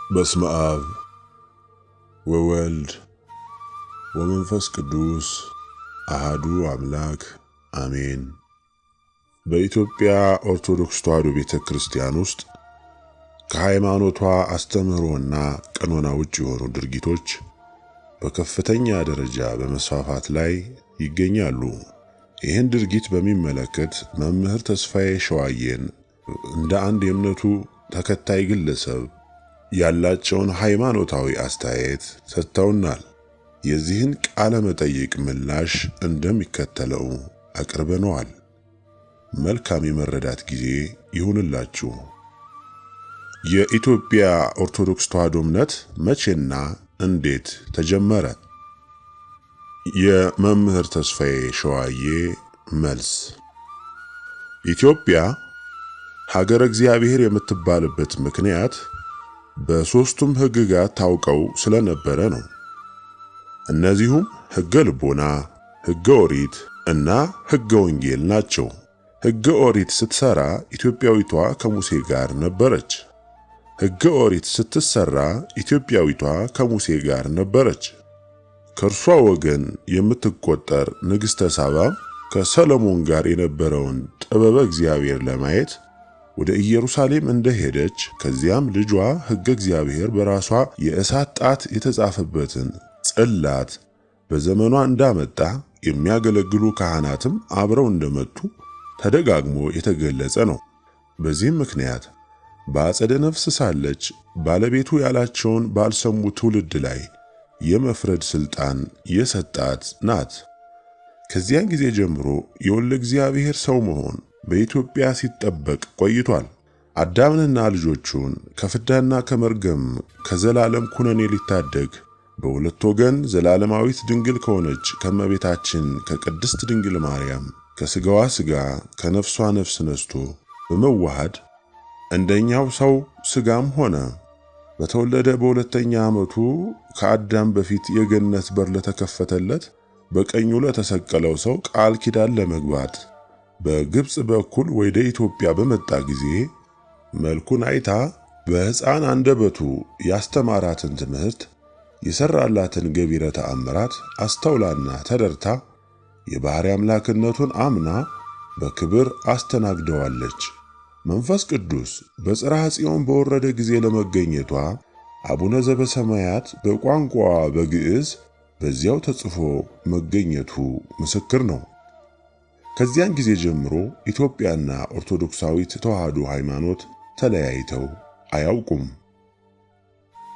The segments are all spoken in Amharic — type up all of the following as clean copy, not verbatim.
በስመ አብ ወወልድ ወመንፈስ ቅዱስ አሃዱ አምላክ አሜን። በኢትዮጵያ ኦርቶዶክስ ተዋሕዶ ቤተክርስቲያን ውስጥ ከሃይማኖቷ አስተምህሮና ቀኖና ውጭ የሆኑ ድርጊቶች በከፍተኛ ደረጃ በመስፋፋት ላይ ይገኛሉ። ይህን ድርጊት በሚመለከት መምህር ተስፋዬ ሸዋዬን እንደ አንድ የእምነቱ ተከታይ ግለሰብ ያላቸውን ሃይማኖታዊ አስተያየት ሰጥተውናል። የዚህን ቃለ መጠይቅ ምላሽ እንደሚከተለው አቅርበነዋል። መልካም የመረዳት ጊዜ ይሁንላችሁ። የኢትዮጵያ ኦርቶዶክስ ተዋሕዶ እምነት መቼና እንዴት ተጀመረ? የመምህር ተስፋዬ ሸዋዬ መልስ። ኢትዮጵያ ሀገረ እግዚአብሔር የምትባልበት ምክንያት በሦስቱም ሕግጋት ታውቀው ስለነበረ ነው። እነዚሁም ሕገ ልቦና፣ ሕገ ኦሪት እና ሕገ ወንጌል ናቸው። ሕገ ኦሪት ስትሰራ ኢትዮጵያዊቷ ከሙሴ ጋር ነበረች። ሕገ ኦሪት ስትሰራ ኢትዮጵያዊቷ ከሙሴ ጋር ነበረች። ከእርሷ ወገን የምትቆጠር ንግሥተ ሳባም ከሰሎሞን ጋር የነበረውን ጥበበ እግዚአብሔር ለማየት ወደ ኢየሩሳሌም እንደሄደች ከዚያም ልጇ ሕገ እግዚአብሔር በራሷ የእሳት ጣት የተጻፈበትን ጽላት በዘመኗ እንዳመጣ የሚያገለግሉ ካህናትም አብረው እንደመጡ ተደጋግሞ የተገለጸ ነው። በዚህም ምክንያት በአጸደ ነፍስ ሳለች ባለቤቱ ያላቸውን ባልሰሙ ትውልድ ላይ የመፍረድ ሥልጣን የሰጣት ናት። ከዚያን ጊዜ ጀምሮ የወልደ እግዚአብሔር ሰው መሆን በኢትዮጵያ ሲጠበቅ ቆይቷል። አዳምንና ልጆቹን ከፍዳና ከመርገም ከዘላለም ኩነኔ ሊታደግ በሁለት ወገን ዘላለማዊት ድንግል ከሆነች ከመቤታችን ከቅድስት ድንግል ማርያም ከሥጋዋ ሥጋ ከነፍሷ ነፍስ ነስቶ በመዋሃድ እንደኛው ሰው ሥጋም ሆነ። በተወለደ በሁለተኛ ዓመቱ ከአዳም በፊት የገነት በር ለተከፈተለት በቀኙ ለተሰቀለው ሰው ቃል ኪዳን ለመግባት በግብጽ በኩል ወደ ኢትዮጵያ በመጣ ጊዜ መልኩን አይታ በሕፃን አንደበቱ ያስተማራትን ትምህርት የሰራላትን ገቢረ ተአምራት አስተውላና ተደርታ የባሕርይ አምላክነቱን አምና በክብር አስተናግደዋለች። መንፈስ ቅዱስ በጽርሐ ጽዮን በወረደ ጊዜ ለመገኘቷ አቡነ ዘበሰማያት በቋንቋዋ በግዕዝ በዚያው ተጽፎ መገኘቱ ምስክር ነው። ከዚያን ጊዜ ጀምሮ ኢትዮጵያና ኦርቶዶክሳዊት ተዋሕዶ ሃይማኖት ተለያይተው አያውቁም።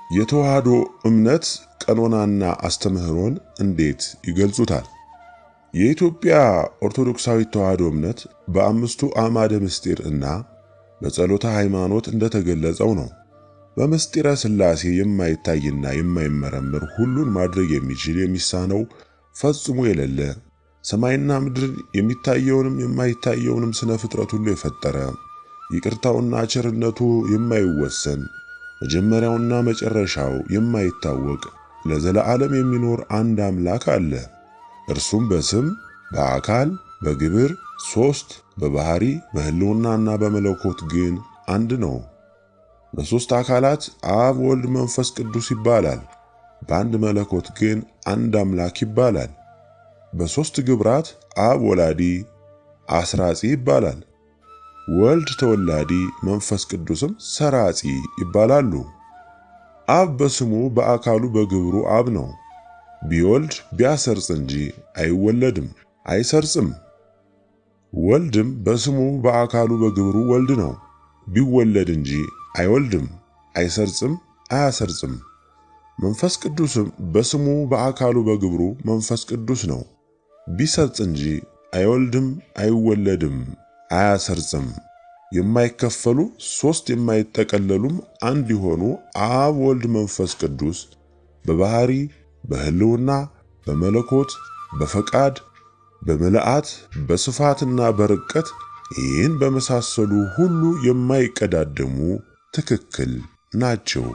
የተዋሕዶ እምነት ቀኖናና አስተምህሮን እንዴት ይገልጹታል? የኢትዮጵያ ኦርቶዶክሳዊት ተዋሕዶ እምነት በአምስቱ አዕማደ ምስጢር እና በጸሎተ ሃይማኖት እንደተገለጸው ነው። በምስጢረ ሥላሴ የማይታይና የማይመረመር ሁሉን ማድረግ የሚችል የሚሳነው ፈጽሞ የሌለ ሰማይና ምድር የሚታየውንም የማይታየውንም ስነ ፍጥረት ሁሉ የፈጠረ ይቅርታውና ቸርነቱ የማይወሰን መጀመሪያውና መጨረሻው የማይታወቅ ለዘላለም የሚኖር አንድ አምላክ አለ። እርሱም በስም በአካል በግብር ሦስት፣ በባህሪ በሕልውናና በመለኮት ግን አንድ ነው። በሦስት አካላት አብ፣ ወልድ፣ መንፈስ ቅዱስ ይባላል። በአንድ መለኮት ግን አንድ አምላክ ይባላል። በሦስት ግብራት አብ ወላዲ አስራጺ ይባላል። ወልድ ተወላዲ መንፈስ ቅዱስም ሰራጺ ይባላሉ። አብ በስሙ በአካሉ በግብሩ አብ ነው። ቢወልድ ቢያሰርጽ እንጂ አይወለድም አይሰርጽም። ወልድም በስሙ በአካሉ በግብሩ ወልድ ነው። ቢወለድ እንጂ አይወልድም አይሰርጽም አያሰርጽም። መንፈስ ቅዱስም በስሙ በአካሉ በግብሩ መንፈስ ቅዱስ ነው። ቢሰርጽ እንጂ አይወልድም አይወለድም አያሰርጽም። የማይከፈሉ ሦስት የማይጠቀለሉም አንድ የሆኑ አብ ወልድ መንፈስ ቅዱስ በባህሪ በሕልውና በመለኮት በፈቃድ በምልአት በስፋትና በርቀት ይህን በመሳሰሉ ሁሉ የማይቀዳደሙ ትክክል ናቸው።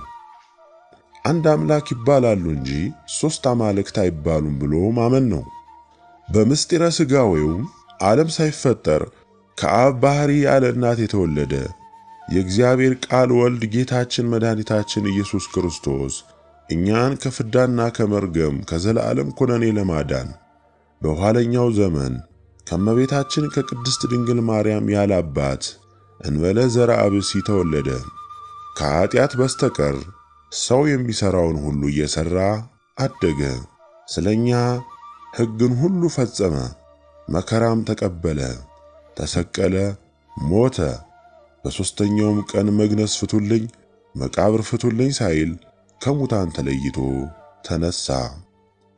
አንድ አምላክ ይባላሉ እንጂ ሦስት አማልክት አይባሉም ብሎ ማመን ነው። በምስጢረ ሥጋዌውም ዓለም ሳይፈጠር ከአብ ባሕሪ ያለ እናት የተወለደ የእግዚአብሔር ቃል ወልድ ጌታችን መድኃኒታችን ኢየሱስ ክርስቶስ እኛን ከፍዳና ከመርገም ከዘላለም ኩነኔ ለማዳን በኋለኛው ዘመን ከእመቤታችን ከቅድስት ድንግል ማርያም ያለ አባት እንበለ ዘርአ ብእሲ ተወለደ። ከኃጢአት በስተቀር ሰው የሚሠራውን ሁሉ እየሠራ አደገ። ስለኛ ሕግን ሁሉ ፈጸመ፣ መከራም ተቀበለ፣ ተሰቀለ፣ ሞተ። በሦስተኛውም ቀን መግነዝ ፍቱልኝ፣ መቃብር ፍቱልኝ ሳይል ከሙታን ተለይቶ ተነሣ።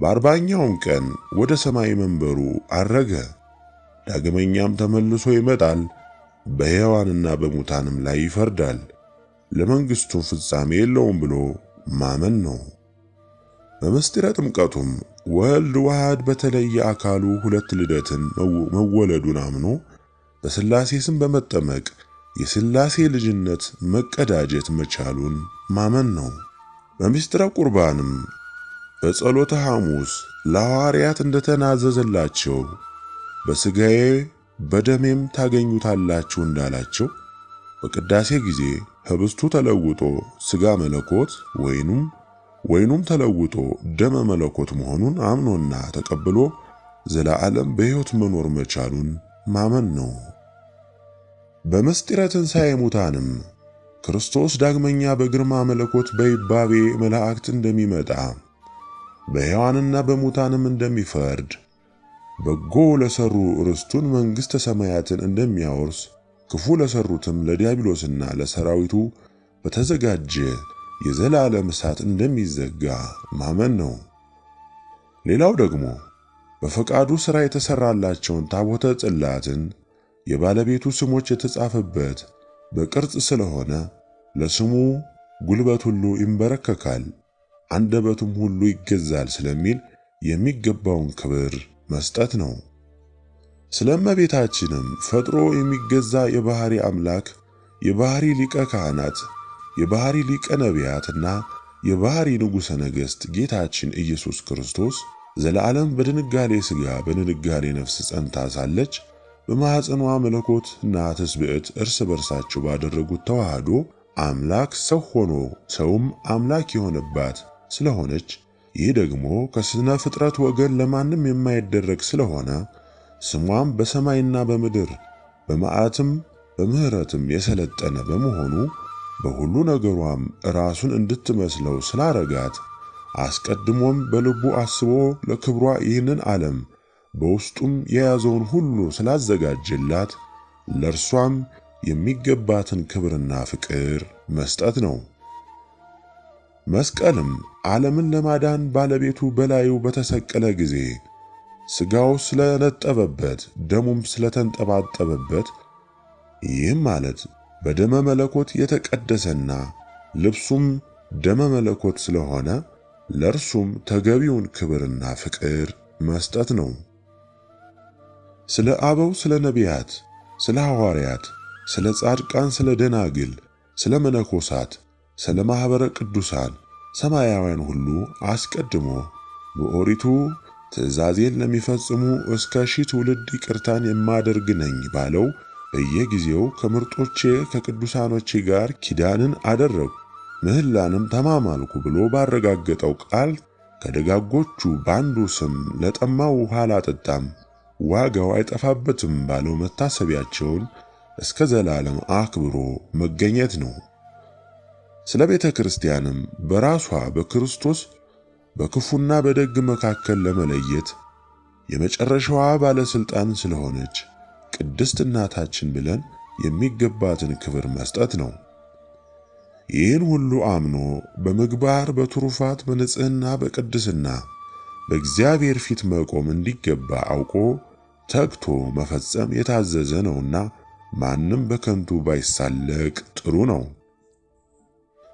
በአርባኛውም ቀን ወደ ሰማይ መንበሩ ዐረገ። ዳግመኛም ተመልሶ ይመጣል፣ በሕያዋንና በሙታንም ላይ ይፈርዳል። ለመንግሥቱም ፍጻሜ የለውም ብሎ ማመን ነው። በምስጢረ ጥምቀቱም ወልድ ዋሕድ በተለየ አካሉ ሁለት ልደትን መወለዱን አምኖ በሥላሴ ስም በመጠመቅ የሥላሴ ልጅነት መቀዳጀት መቻሉን ማመን ነው። በምስጢረ ቁርባንም በጸሎተ ሐሙስ ለሐዋርያት እንደተናዘዘላቸው በሥጋዬ በደሜም ታገኙታላችሁ እንዳላቸው በቅዳሴ ጊዜ ኅብስቱ ተለውጦ ሥጋ መለኮት ወይኑም ተለውጦ ደመ መለኮት መሆኑን አምኖና ተቀብሎ ዘላለም በሕይወት መኖር መቻሉን ማመን ነው። በምስጢረ ትንሣኤ ሙታንም ክርስቶስ ዳግመኛ በግርማ መለኮት በይባቤ መላእክት እንደሚመጣ በሕያዋንና በሙታንም እንደሚፈርድ በጎ ለሠሩ ርስቱን መንግሥተ ሰማያትን እንደሚያወርስ ክፉ ለሠሩትም ለዲያብሎስና ለሰራዊቱ በተዘጋጀ የዘላለም እሳት እንደሚዘጋ ማመን ነው። ሌላው ደግሞ በፈቃዱ ሥራ የተሠራላቸውን ታቦተ ጽላትን የባለቤቱ ስሞች የተጻፈበት በቅርጽ ስለሆነ ለስሙ ጉልበት ሁሉ ይንበረከካል፣ አንደበቱም ሁሉ ይገዛል ስለሚል የሚገባውን ክብር መስጠት ነው። ስለ እመቤታችንም ፈጥሮ የሚገዛ የባሕሪ አምላክ የባሕሪ ሊቀ ካህናት የባሕሪ ሊቀ ነቢያትና የባሕሪ ንጉሠ ነገሥት ጌታችን ኢየሱስ ክርስቶስ ዘለዓለም በድንጋሌ ሥጋ በድንጋሌ ነፍስ ጸንታ ሳለች በማኅፀኗ መለኮትና ትስብዕት እርስ በርሳቸው ባደረጉት ተዋህዶ አምላክ ሰው ሆኖ ሰውም አምላክ የሆነባት ስለሆነች ይህ ደግሞ ከስነ ፍጥረት ወገን ለማንም የማይደረግ ስለሆነ ስሟም በሰማይና በምድር በመዓትም በምሕረትም የሰለጠነ በመሆኑ በሁሉ ነገሯም ራሱን እንድትመስለው ስላረጋት አስቀድሞም በልቡ አስቦ ለክብሯ ይህንን ዓለም በውስጡም የያዘውን ሁሉ ስላዘጋጀላት ለእርሷም የሚገባትን ክብርና ፍቅር መስጠት ነው። መስቀልም ዓለምን ለማዳን ባለቤቱ በላዩ በተሰቀለ ጊዜ ሥጋው ስለነጠበበት ደሙም ስለተንጠባጠበበት ይህም ማለት በደመ መለኮት የተቀደሰና ልብሱም ደመ መለኮት ስለሆነ ለእርሱም ተገቢውን ክብርና ፍቅር መስጠት ነው። ስለ አበው፣ ስለ ነቢያት፣ ስለ ሐዋርያት፣ ስለ ጻድቃን፣ ስለ ደናግል፣ ስለ መነኮሳት፣ ስለ ማኅበረ ቅዱሳን ሰማያውያን ሁሉ አስቀድሞ በኦሪቱ ትእዛዜን ለሚፈጽሙ እስከ 1000 ትውልድ ይቅርታን የማደርግ ነኝ ባለው በየጊዜው ከምርጦቼ ከቅዱሳኖቼ ጋር ኪዳንን አደረግሁ ምህላንም ተማማልኩ ብሎ ባረጋገጠው ቃል ከደጋጎቹ ባንዱ ስም ለጠማው ውሃ አላጠጣም ዋጋው አይጠፋበትም ባለው መታሰቢያቸውን እስከ ዘላለም አክብሮ መገኘት ነው። ስለ ቤተ ክርስቲያንም በራሷ በክርስቶስ በክፉና በደግ መካከል ለመለየት የመጨረሻዋ ባለስልጣን ስለሆነች ቅድስት እናታችን ብለን የሚገባትን ክብር መስጠት ነው። ይህን ሁሉ አምኖ በምግባር በትሩፋት በንጽህና በቅድስና በእግዚአብሔር ፊት መቆም እንዲገባ አውቆ ተግቶ መፈጸም የታዘዘ ነውና ማንም በከንቱ ባይሳለቅ ጥሩ ነው።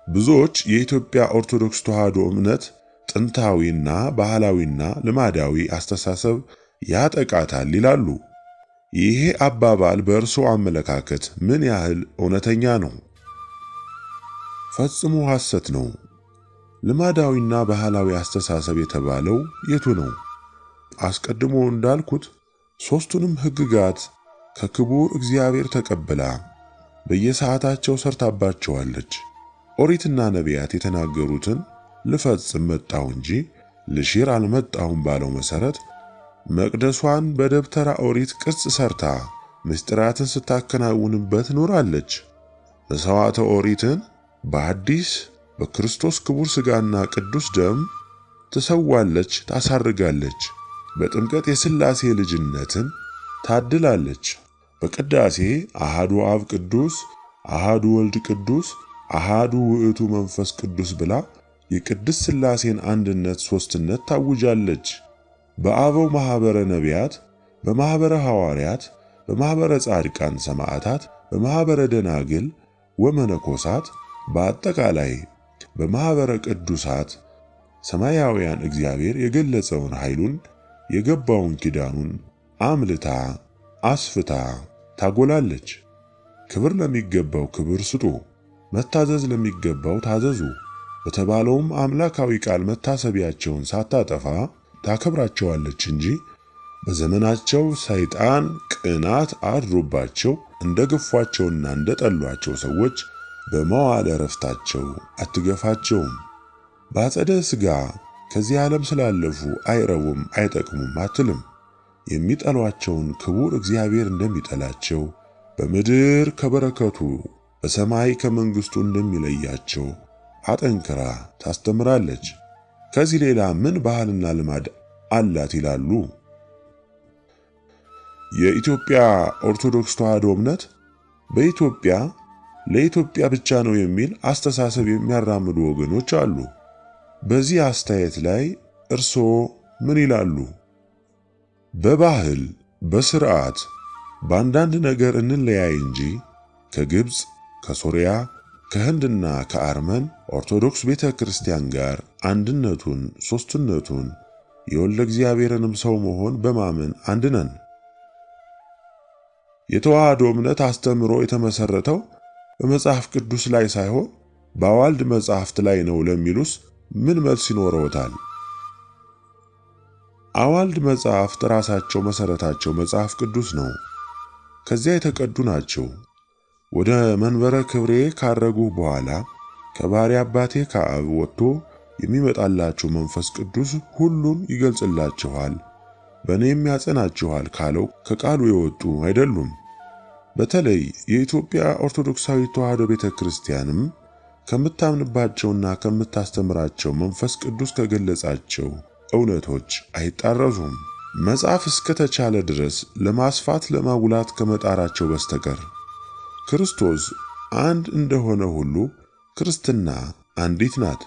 ብዙዎች የኢትዮጵያ ኦርቶዶክስ ተዋሕዶ እምነት ጥንታዊና ባህላዊና ልማዳዊ አስተሳሰብ ያጠቃታል ይላሉ። ይሄ አባባል በእርሶ አመለካከት ምን ያህል እውነተኛ ነው? ፈጽሞ ሐሰት ነው። ልማዳዊና ባህላዊ አስተሳሰብ የተባለው የቱ ነው? አስቀድሞ እንዳልኩት ሦስቱንም ሕግጋት ከክቡር እግዚአብሔር ተቀብላ በየሰዓታቸው ሰርታባቸዋለች። ኦሪትና ነቢያት የተናገሩትን ልፈጽም መጣሁ እንጂ ልሽር አልመጣሁም ባለው መሰረት መቅደሷን በደብተራ ኦሪት ቅርጽ ሰርታ ምስጢራትን ስታከናውንበት ኖራለች። መሥዋዕተ ኦሪትን በአዲስ በክርስቶስ ክቡር ሥጋና ቅዱስ ደም ትሰዋለች፣ ታሳርጋለች። በጥምቀት የሥላሴ ልጅነትን ታድላለች። በቅዳሴ አሃዱ አብ ቅዱስ፣ አሃዱ ወልድ ቅዱስ፣ አሃዱ ውእቱ መንፈስ ቅዱስ ብላ የቅድስት ሥላሴን አንድነት ሦስትነት ታውጃለች። በአበው ማኅበረ ነቢያት፣ በማኅበረ ሐዋርያት፣ በማኅበረ ጻድቃን ሰማዕታት፣ በማኅበረ ደናግል ወመነኮሳት፣ በአጠቃላይ በማኅበረ ቅዱሳት ሰማያውያን እግዚአብሔር የገለጸውን ኃይሉን የገባውን ኪዳኑን አምልታ አስፍታ ታጎላለች። ክብር ለሚገባው ክብር ስጡ፣ መታዘዝ ለሚገባው ታዘዙ በተባለውም አምላካዊ ቃል መታሰቢያቸውን ሳታጠፋ ታከብራቸዋለች እንጂ በዘመናቸው ሰይጣን ቅናት አድሮባቸው እንደገፏቸውና እንደጠሏቸው ሰዎች በመዋዕለ ዕረፍታቸው አትገፋቸውም። በአጸደ ሥጋ ከዚህ ዓለም ስላለፉ አይረቡም አይጠቅሙም አትልም። የሚጠሏቸውን ክቡር እግዚአብሔር እንደሚጠላቸው፣ በምድር ከበረከቱ በሰማይ ከመንግሥቱ እንደሚለያቸው አጠንክራ ታስተምራለች። ከዚህ ሌላ ምን ባህልና ልማድ አላት ይላሉ? የኢትዮጵያ ኦርቶዶክስ ተዋሕዶ እምነት በኢትዮጵያ ለኢትዮጵያ ብቻ ነው የሚል አስተሳሰብ የሚያራምዱ ወገኖች አሉ። በዚህ አስተያየት ላይ እርስዎ ምን ይላሉ? በባህል፣ በስርዓት፣ በአንዳንድ ነገር እንለያይ እንጂ ከግብፅ፣ ከሶሪያ፣ ከህንድና ከአርመን ኦርቶዶክስ ቤተ ክርስቲያን ጋር አንድነቱን፣ ሦስትነቱን የወልደ እግዚአብሔርንም ሰው መሆን በማመን አንድ ነን። የተዋሕዶ እምነት አስተምሮ የተመሰረተው በመጽሐፍ ቅዱስ ላይ ሳይሆን በአዋልድ መጽሐፍት ላይ ነው ለሚሉስ ምን መልስ ይኖረዎታል? አዋልድ መጽሐፍት ራሳቸው መሰረታቸው መጽሐፍ ቅዱስ ነው። ከዚያ የተቀዱ ናቸው። ወደ መንበረ ክብሬ ካረጉ በኋላ ከባሕርይ አባቴ ከአብ ወጥቶ የሚመጣላችሁ መንፈስ ቅዱስ ሁሉን ይገልጽላችኋል፣ በእኔም ያጸናችኋል ካለው ከቃሉ የወጡ አይደሉም። በተለይ የኢትዮጵያ ኦርቶዶክሳዊት ተዋሕዶ ቤተ ክርስቲያንም ከምታምንባቸውና ከምታስተምራቸው መንፈስ ቅዱስ ከገለጻቸው እውነቶች አይጣረሱም። መጽሐፍ እስከተቻለ ድረስ ለማስፋት ለማጉላት ከመጣራቸው በስተቀር ክርስቶስ አንድ እንደሆነ ሁሉ ክርስትና አንዲት ናት።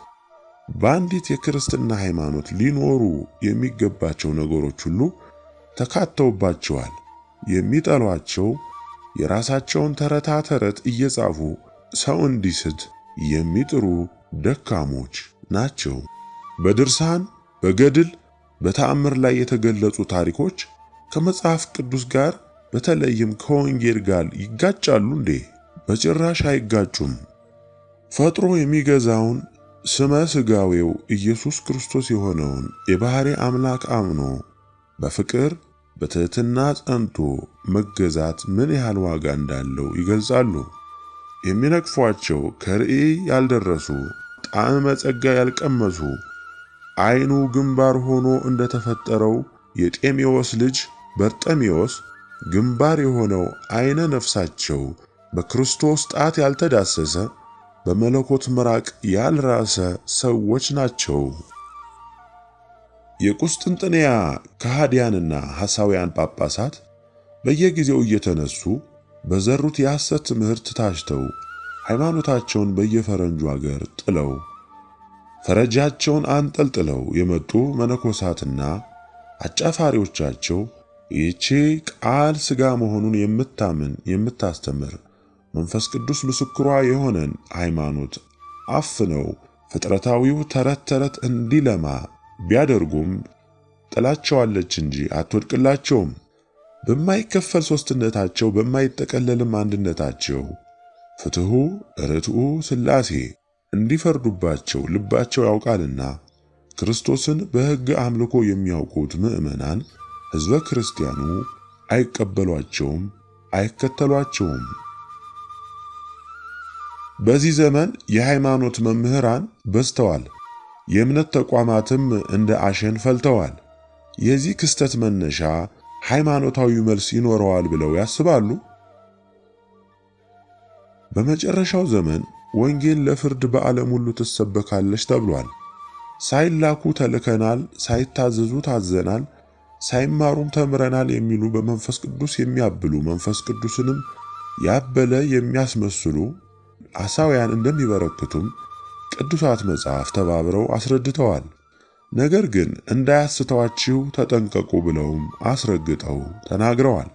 በአንዲት የክርስትና ሃይማኖት ሊኖሩ የሚገባቸው ነገሮች ሁሉ ተካተውባቸዋል። የሚጠሏቸው የራሳቸውን ተረታ ተረት እየጻፉ ሰው እንዲስት የሚጥሩ ደካሞች ናቸው። በድርሳን በገድል በተአምር ላይ የተገለጹ ታሪኮች ከመጽሐፍ ቅዱስ ጋር በተለይም ከወንጌል ጋር ይጋጫሉ እንዴ? በጭራሽ አይጋጩም። ፈጥሮ የሚገዛውን ስመ ሥጋዌው ኢየሱስ ክርስቶስ የሆነውን የባሕርይ አምላክ አምኖ በፍቅር በትሕትና ጸንቶ መገዛት ምን ያህል ዋጋ እንዳለው ይገልጻሉ። የሚነቅፏቸው ከርዕይ ያልደረሱ ጣዕመ ጸጋ ያልቀመሱ ዓይኑ ግንባር ሆኖ እንደተፈጠረው የጤሜዎስ ልጅ በርጤሜዎስ ግንባር የሆነው ዓይነ ነፍሳቸው በክርስቶስ ጣት ያልተዳሰሰ በመለኮት ምራቅ ያልራሰ ሰዎች ናቸው። የቁስጥንጥንያ ከሃዲያንና ሐሳውያን ጳጳሳት በየጊዜው እየተነሱ በዘሩት የሐሰት ትምህርት ታሽተው ሃይማኖታቸውን በየፈረንጁ አገር ጥለው ፈረጃቸውን አንጠልጥለው የመጡ መነኮሳትና አጫፋሪዎቻቸው ይህቺ ቃል ሥጋ መሆኑን የምታምን የምታስተምር መንፈስ ቅዱስ ምስክሯ የሆነን ሃይማኖት አፍነው ፍጥረታዊው ተረት ተረት እንዲለማ ቢያደርጉም ጥላቸዋለች እንጂ አትወድቅላቸውም። በማይከፈል ሦስትነታቸው በማይጠቀለልም አንድነታቸው ፍትሑ ርትዑ ሥላሴ እንዲፈርዱባቸው ልባቸው ያውቃልና ክርስቶስን በሕግ አምልኮ የሚያውቁት ምዕመናን ሕዝበ ክርስቲያኑ አይቀበሏቸውም፣ አይከተሏቸውም። በዚህ ዘመን የሃይማኖት መምህራን በዝተዋል። የእምነት ተቋማትም እንደ አሸን ፈልተዋል። የዚህ ክስተት መነሻ ሃይማኖታዊ መልስ ይኖረዋል ብለው ያስባሉ? በመጨረሻው ዘመን ወንጌል ለፍርድ በዓለም ሁሉ ትሰበካለች ተብሏል። ሳይላኩ ተልከናል፣ ሳይታዘዙ ታዘናል፣ ሳይማሩም ተምረናል የሚሉ በመንፈስ ቅዱስ የሚያብሉ መንፈስ ቅዱስንም ያበለ የሚያስመስሉ አሳውያን እንደሚበረክቱም ቅዱሳት መጽሐፍ ተባብረው አስረድተዋል። ነገር ግን እንዳያስተዋችሁ ተጠንቀቁ ብለውም አስረግጠው ተናግረዋል።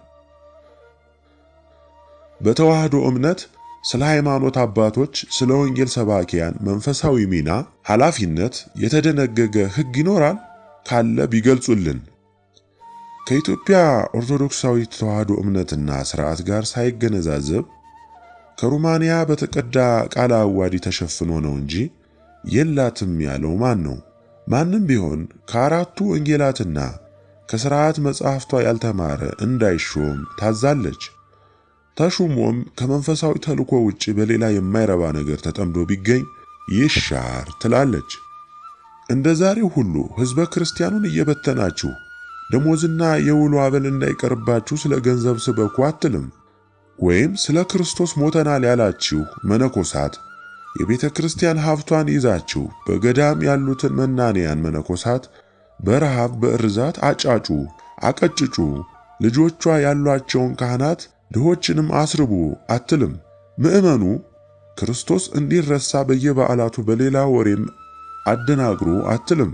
በተዋህዶ እምነት ስለ ሃይማኖት አባቶች፣ ስለ ወንጌል ሰባኪያን መንፈሳዊ ሚና ኃላፊነት የተደነገገ ሕግ ይኖራል? ካለ ቢገልጹልን። ከኢትዮጵያ ኦርቶዶክሳዊት ተዋህዶ እምነትና ሥርዓት ጋር ሳይገነዛዘብ ከሩማንያ በተቀዳ ቃለ ዓዋዲ ተሸፍኖ ነው እንጂ የላትም ያለው ማን ነው? ማንም ቢሆን ከአራቱ ወንጌላትና ከሥርዓት መጻሕፍቷ ያልተማረ እንዳይሾም ታዛለች። ተሹሞም ከመንፈሳዊ ተልኮ ውጭ በሌላ የማይረባ ነገር ተጠምዶ ቢገኝ ይሻር ትላለች። እንደ ዛሬው ሁሉ ሕዝበ ክርስቲያኑን እየበተናችሁ ደሞዝና የውሎ አበል እንዳይቀርባችሁ ስለ ገንዘብ ስበኩ አትልም። ወይም ስለ ክርስቶስ ሞተናል ያላችሁ መነኮሳት የቤተ ክርስቲያን ሀብቷን ይዛችሁ በገዳም ያሉትን መናንያን መነኮሳት በረሃብ በእርዛት አጫጩ፣ አቀጭጩ፣ ልጆቿ ያሏቸውን ካህናት ድሆችንም አስርቡ አትልም። ምእመኑ ክርስቶስ እንዲረሳ በየበዓላቱ በሌላ ወሬም አደናግሩ አትልም።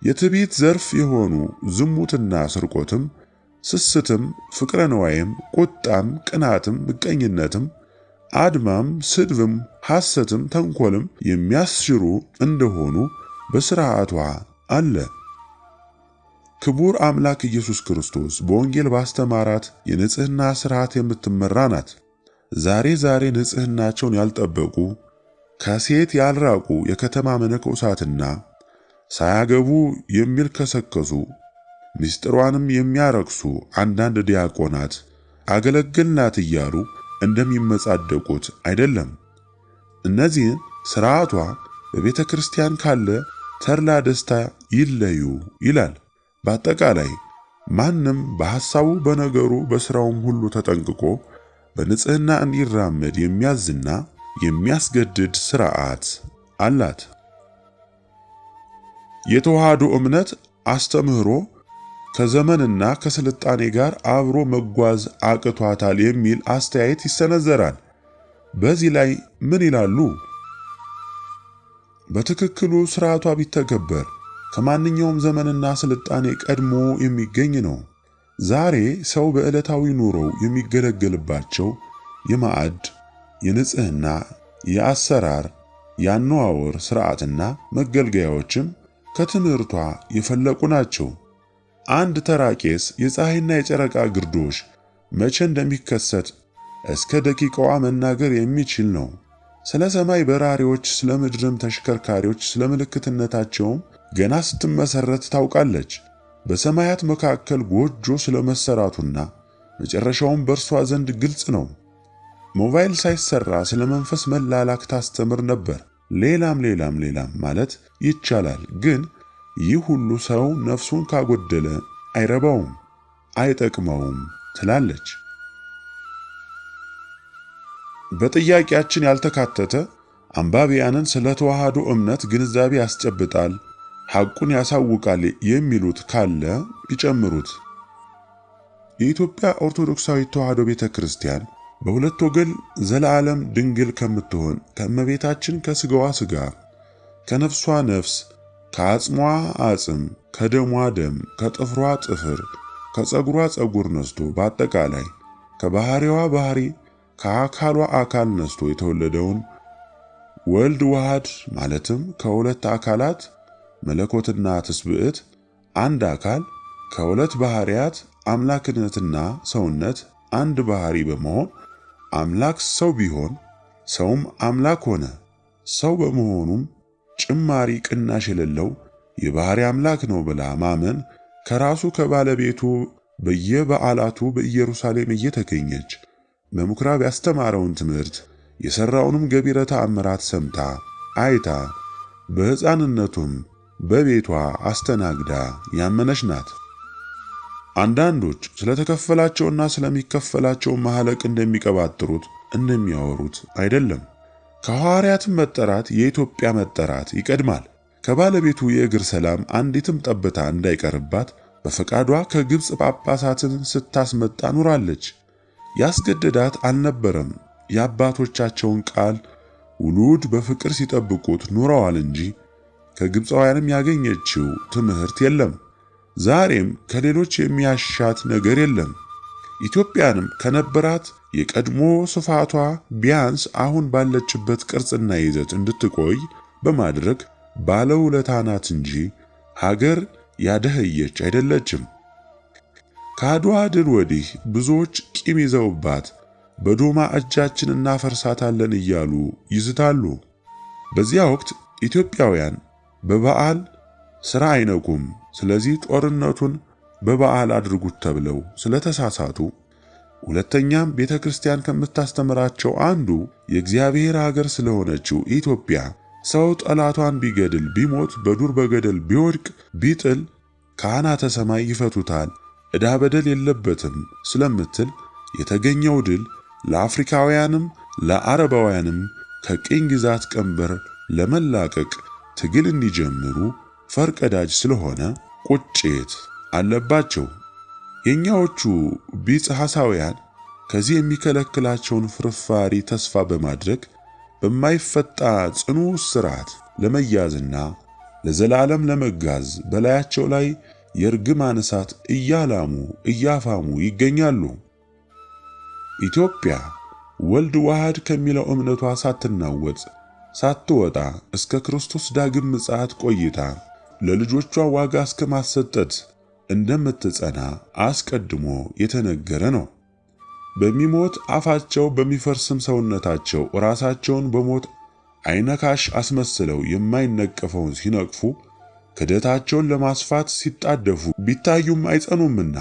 የትዕቢት ዘርፍ የሆኑ ዝሙትና ስርቆትም፣ ስስትም፣ ፍቅረ ነዋይም፣ ቁጣም፣ ቅናትም፣ ምቀኝነትም፣ አድማም፣ ስድብም፣ ሐሰትም፣ ተንኮልም የሚያስሽሩ እንደሆኑ በሥርዓቷ አለ። ክቡር አምላክ ኢየሱስ ክርስቶስ በወንጌል ባስተማራት የንጽሕና ሥርዓት የምትመራ ናት። ዛሬ ንጽሕናቸውን ያልጠበቁ ከሴት ያልራቁ የከተማ መነኮሳትና ሳያገቡ የሚልከሰከሱ ምስጢሯንም የሚያረክሱ አንዳንድ ዲያቆናት አገለገልናት እያሉ እንደሚመጻደቁት አይደለም። እነዚህን ሥርዓቷ በቤተ ክርስቲያን ካለ ተድላ ደስታ ይለዩ ይላል። በአጠቃላይ ማንም በሐሳቡ በነገሩ በሥራውም ሁሉ ተጠንቅቆ በንጽሕና እንዲራመድ የሚያዝና የሚያስገድድ ሥርዓት አላት። የተዋህዶ እምነት አስተምህሮ ከዘመንና ከስልጣኔ ጋር አብሮ መጓዝ አቅቷታል የሚል አስተያየት ይሰነዘራል። በዚህ ላይ ምን ይላሉ? በትክክሉ ሥርዓቷ ቢተገበር ከማንኛውም ዘመንና ስልጣኔ ቀድሞ የሚገኝ ነው። ዛሬ ሰው በዕለታዊ ኑሮው የሚገለገልባቸው የማዕድ፣ የንጽሕና፣ የአሰራር፣ የአነዋወር ሥርዓትና መገልገያዎችም ከትምህርቷ የፈለቁ ናቸው። አንድ ተራ ቄስ የፀሐይና የጨረቃ ግርዶሽ መቼ እንደሚከሰት እስከ ደቂቃዋ መናገር የሚችል ነው። ስለ ሰማይ በራሪዎች፣ ስለ ምድርም ተሽከርካሪዎች፣ ስለ ምልክትነታቸውም ገና ስትመሰረት ታውቃለች። በሰማያት መካከል ጎጆ ስለ መሰራቱና መጨረሻውም በእርሷ ዘንድ ግልጽ ነው። ሞባይል ሳይሰራ ስለ መንፈስ መላላክ ታስተምር ነበር። ሌላም ማለት ይቻላል። ግን ይህ ሁሉ ሰው ነፍሱን ካጎደለ አይረባውም፣ አይጠቅመውም ትላለች። በጥያቄያችን ያልተካተተ አንባቢያንን ስለ ተዋህዶ እምነት ግንዛቤ ያስጨብጣል፣ ሐቁን ያሳውቃል የሚሉት ካለ ይጨምሩት። የኢትዮጵያ ኦርቶዶክሳዊት ተዋህዶ ቤተ ክርስቲያን በሁለት ወገን ዘላለም ድንግል ከምትሆን ከእመቤታችን ከሥጋዋ ሥጋ ከነፍሷ ነፍስ ከአጽሟ አጽም ከደሟ ደም ከጥፍሯ ጥፍር ከፀጉሯ ፀጉር ነስቶ በአጠቃላይ ከባህሪዋ ባህሪ ከአካሏ አካል ነስቶ የተወለደውን ወልድ ዋህድ ማለትም ከሁለት አካላት መለኮትና ትስብዕት አንድ አካል ከሁለት ባህሪያት አምላክነትና ሰውነት አንድ ባህሪ በመሆን አምላክ ሰው ቢሆን ሰውም አምላክ ሆነ። ሰው በመሆኑም ጭማሪ ቅናሽ የሌለው የባህሪ አምላክ ነው ብላ ማመን ከራሱ ከባለቤቱ በየበዓላቱ በኢየሩሳሌም እየተገኘች በምኵራብ ያስተማረውን ትምህርት የሠራውንም ገቢረ ተአምራት ሰምታ አይታ በሕፃንነቱም በቤቷ አስተናግዳ ያመነች ናት። አንዳንዶች ስለተከፈላቸውና ስለሚከፈላቸው ማህለቅ እንደሚቀባጥሩት እንደሚያወሩት አይደለም። ከሐዋርያትም መጠራት የኢትዮጵያ መጠራት ይቀድማል። ከባለቤቱ የእግር ሰላም አንዲትም ጠብታ እንዳይቀርባት በፈቃዷ ከግብፅ ጳጳሳትን ስታስመጣ ኑራለች። ያስገደዳት አልነበረም። የአባቶቻቸውን ቃል ውሉድ በፍቅር ሲጠብቁት ኑረዋል እንጂ ከግብፃውያንም ያገኘችው ትምህርት የለም። ዛሬም ከሌሎች የሚያሻት ነገር የለም። ኢትዮጵያንም ከነበራት የቀድሞ ስፋቷ ቢያንስ አሁን ባለችበት ቅርጽና ይዘት እንድትቆይ በማድረግ ባለውለታ ናት እንጂ ሀገር ያደኸየች አይደለችም። ከአድዋ ድል ወዲህ ብዙዎች ቂም ይዘውባት በዶማ እጃችን እናፈርሳታለን እያሉ ይዝታሉ። በዚያ ወቅት ኢትዮጵያውያን በበዓል ሥራ አይነቁም። ስለዚህ ጦርነቱን በበዓል አድርጉት ተብለው ስለተሳሳቱ፣ ሁለተኛም ቤተ ክርስቲያን ከምታስተምራቸው አንዱ የእግዚአብሔር ሀገር ስለሆነችው ኢትዮጵያ ሰው ጠላቷን ቢገድል ቢሞት በዱር በገደል ቢወድቅ ቢጥል ካህናተ ሰማይ ይፈቱታል፣ ዕዳ በደል የለበትም ስለምትል የተገኘው ድል ለአፍሪካውያንም ለአረባውያንም ከቅኝ ግዛት ቀንበር ለመላቀቅ ትግል እንዲጀምሩ ፈርቀዳጅ ስለሆነ ቁጭት አለባቸው። የኛዎቹ ቢጽ ሐሳውያን ከዚህ የሚከለክላቸውን ፍርፋሪ ተስፋ በማድረግ በማይፈታ ጽኑ ስርዓት ለመያዝና ለዘላለም ለመጋዝ በላያቸው ላይ የርግማን እሳት እያላሙ እያፋሙ ይገኛሉ። ኢትዮጵያ ወልድ ዋህድ ከሚለው እምነቷ ሳትናወጥ ሳትወጣ እስከ ክርስቶስ ዳግም ምጽአት ቆይታ ለልጆቿ ዋጋ እስከ ማሰጠት እንደምትጸና አስቀድሞ የተነገረ ነው። በሚሞት አፋቸው በሚፈርስም ሰውነታቸው ራሳቸውን በሞት አይነካሽ አስመስለው የማይነቀፈውን ሲነቅፉ ክደታቸውን ለማስፋት ሲጣደፉ ቢታዩም አይጸኑምና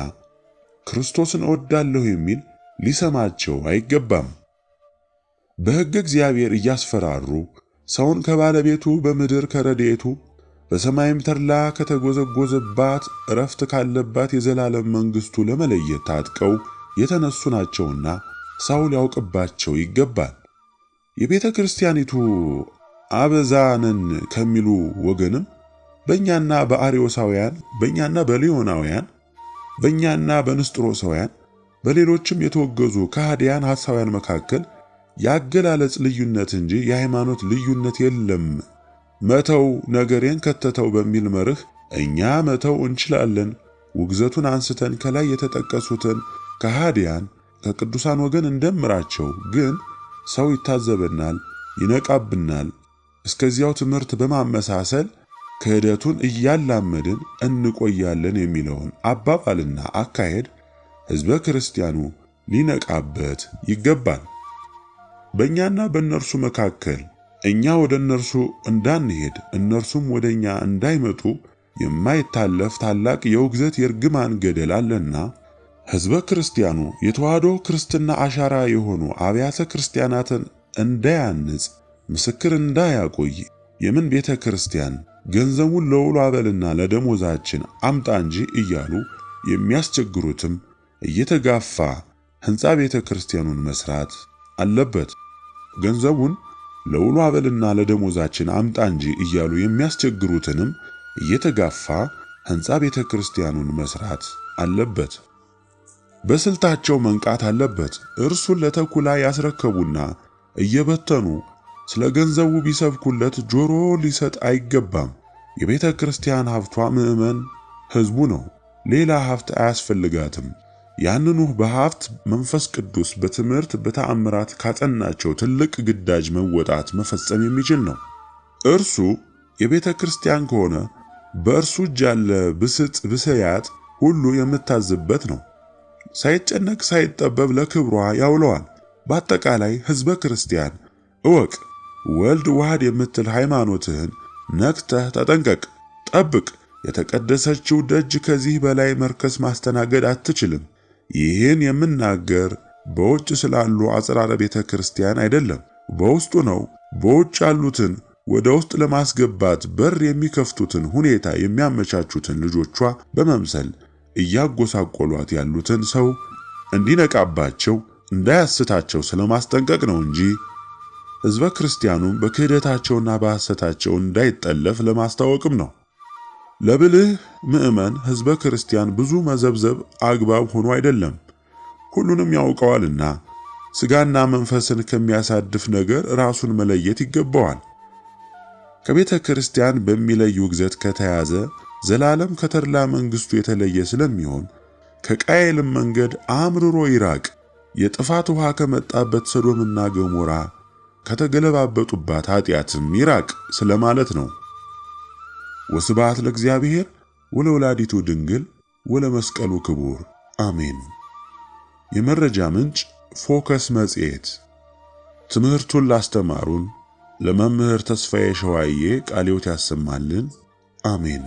ክርስቶስን እወዳለሁ የሚል ሊሰማቸው አይገባም። በሕግ እግዚአብሔር እያስፈራሩ ሰውን ከባለቤቱ በምድር ከረድኤቱ በሰማይም ተድላ ከተጎዘጎዘባት እረፍት ካለባት የዘላለም መንግሥቱ ለመለየት ታጥቀው የተነሱ ናቸውና ሰው ሊያውቅባቸው ይገባል። የቤተ ክርስቲያኒቱ አበዛነን ከሚሉ ወገንም በእኛና በአርዮሳውያን፣ በእኛና በሊዮናውያን፣ በእኛና በንስጥሮሳውያን በሌሎችም የተወገዙ ከሃዲያን ሐሳውያን መካከል ያገላለጽ ልዩነት እንጂ የሃይማኖት ልዩነት የለም። መተው ነገሬን ከተተው በሚል መርህ እኛ መተው እንችላለን። ውግዘቱን አንስተን ከላይ የተጠቀሱትን ከሃዲያን ከቅዱሳን ወገን እንደምራቸው፣ ግን ሰው ይታዘበናል፣ ይነቃብናል። እስከዚያው ትምህርት በማመሳሰል ክህደቱን እያላመድን እንቆያለን የሚለውን አባባልና አካሄድ ሕዝበ ክርስቲያኑ ሊነቃበት ይገባል። በእኛና በእነርሱ መካከል እኛ ወደ እነርሱ እንዳንሄድ እነርሱም ወደ እኛ እንዳይመጡ የማይታለፍ ታላቅ የውግዘት የርግማን ገደል አለና ሕዝበ ክርስቲያኑ የተዋህዶ ክርስትና አሻራ የሆኑ አብያተ ክርስቲያናትን እንዳያንጽ ምስክር እንዳያቆይ የምን ቤተ ክርስቲያን ገንዘቡን ለውሎ አበልና ለደሞዛችን አምጣ እንጂ እያሉ የሚያስቸግሩትም እየተጋፋ ሕንፃ ቤተ ክርስቲያኑን መስራት አለበት። ገንዘቡን ለውሎ አበልና ለደሞዛችን አምጣ እንጂ እያሉ የሚያስቸግሩትንም እየተጋፋ ሕንፃ ቤተ ክርስቲያኑን መስራት አለበት። በስልታቸው መንቃት አለበት። እርሱን ለተኩላ ያስረከቡና እየበተኑ ስለ ገንዘቡ ቢሰብኩለት ጆሮ ሊሰጥ አይገባም። የቤተ ክርስቲያን ሀብቷ ምዕመን ሕዝቡ ነው። ሌላ ሀብት አያስፈልጋትም። ያንኑ በሀብት መንፈስ ቅዱስ በትምህርት በተአምራት ካጸናቸው ትልቅ ግዳጅ መወጣት መፈጸም የሚችል ነው። እርሱ የቤተ ክርስቲያን ከሆነ በእርሱ እጅ ያለ ብስጥ ብሰያት ሁሉ የምታዝበት ነው። ሳይጨነቅ ሳይጠበብ ለክብሯ ያውለዋል። በአጠቃላይ ሕዝበ ክርስቲያን እወቅ፣ ወልድ ዋህድ የምትል ሃይማኖትህን ነክተህ ተጠንቀቅ፣ ጠብቅ። የተቀደሰችው ደጅ ከዚህ በላይ መርከስ ማስተናገድ አትችልም። ይህን የምናገር በውጭ ስላሉ አጽራረ ቤተ ክርስቲያን አይደለም፣ በውስጡ ነው በውጭ ያሉትን ወደ ውስጥ ለማስገባት በር የሚከፍቱትን ሁኔታ የሚያመቻቹትን ልጆቿ በመምሰል እያጎሳቆሏት ያሉትን ሰው እንዲነቃባቸው እንዳያስታቸው ስለማስጠንቀቅ ነው እንጂ ሕዝበ ክርስቲያኑም በክህደታቸውና በሐሰታቸው እንዳይጠለፍ ለማስታወቅም ነው። ለብልህ ምዕመን ሕዝበ ክርስቲያን ብዙ መዘብዘብ አግባብ ሆኖ አይደለም፣ ሁሉንም ያውቀዋልና ሥጋና መንፈስን ከሚያሳድፍ ነገር ራሱን መለየት ይገባዋል። ከቤተ ክርስቲያን በሚለይ ውግዘት ከተያዘ ዘላለም ከተድላ መንግሥቱ የተለየ ስለሚሆን ከቃየልም መንገድ አምርሮ ይራቅ። የጥፋት ውሃ ከመጣበት ሰዶምና ገሞራ ከተገለባበጡባት ኃጢአትም ይራቅ ስለማለት ነው። ወስብሐት ለእግዚአብሔር ወለወላዲቱ ድንግል ወለመስቀሉ ክቡር አሜን። የመረጃ ምንጭ ፎከስ መጽሔት። ትምህርቱን ላስተማሩን ለመምህር ተስፋዬ ሸዋዬ ቃለ ሕይወት ያሰማልን። አሜን።